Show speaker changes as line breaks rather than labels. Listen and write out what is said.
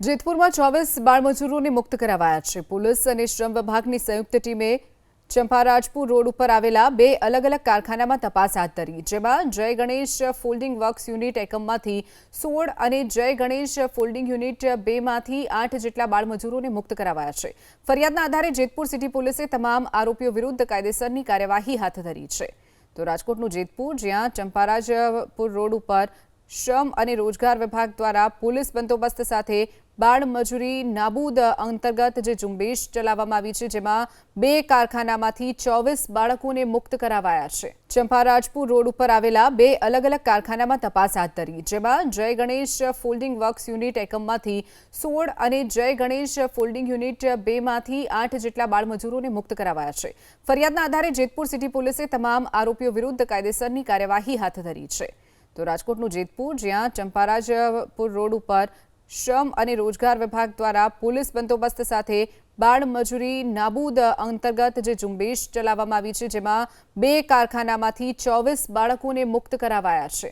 જેતપુરમાં 24 બાળમજૂરોને મુક્ત કરાવાયા છે। પોલીસ અને શ્રમ વિભાગની સંયુક્ત ટીમે ચંપારાજપુર રોડ ઉપર આવેલા બે અલગ અલગ કારખાનામાં તપાસ હાથ ધરી, જેમાં જય ગણેશ ફોલ્ડિંગ વર્ક્સ યુનિટ એકમમાંથી 16 અને જય ગણેશ ફોલ્ડિંગ યુનિટ 2 માંથી 8 જેટલા બાળમજૂરોને મુક્ત કરાવાયા છે। ફરિયાદના આધારે જેતપુર સિટી પોલીસે તમામ આરોપીઓ વિરુદ્ધ કાયદેસરની કાર્યવાહી હાથ ધરી છે। તો રાજકોટનું જેતપુર, જ્યાં ચંપારાજપુર રોડ ઉપર શ્રમ અને રોજગાર વિભાગ દ્વારા પોલીસ બંદોબસ્ત સાથે બાળ મજૂરી નાબૂદ અંતર્ગત જે ઝુંબેશ ચલાવવામાં આવી છે, જેમાં બે કારખાનામાંથી 24 બાળકોને મુક્ત કરાવાયા છે। ચંપારાજપુર રોડ ઉપર આવેલા બે અલગ અલગ કારખાનામાં તપાસ હાથ ધરી, જેમાં જય ગણેશ ફોલ્ડિંગ વર્ક્સ યુનિટ એકમમાંથી 16 અને જય ગણેશ ફોલ્ડિંગ યુનિટ 2 માંથી 8 જેટલા બાળમજૂરોને મુક્ત કરાવાયા છે। ફરિયાદના આધારે જેતપુર સિટી પોલીસે તમામ આરોપીઓ વિરુદ્ધ કાયદેસરની કાર્યવાહી હાથ ધરી છે। તો રાજકોટનું જેતપુર, જ્યાં ચંપારાજપુર રોડ ઉપર શ્રમ અને રોજગાર વિભાગ દ્વારા પોલીસ બંદોબસ્ત સાથે બાળ મજૂરી નાબૂદ અંતર્ગત જે ઝુંબેશ ચલાવવામાં આવી છે, જેમાં બે કારખાનામાંથી 24 બાળકોને મુક્ત કરાવાયા છે।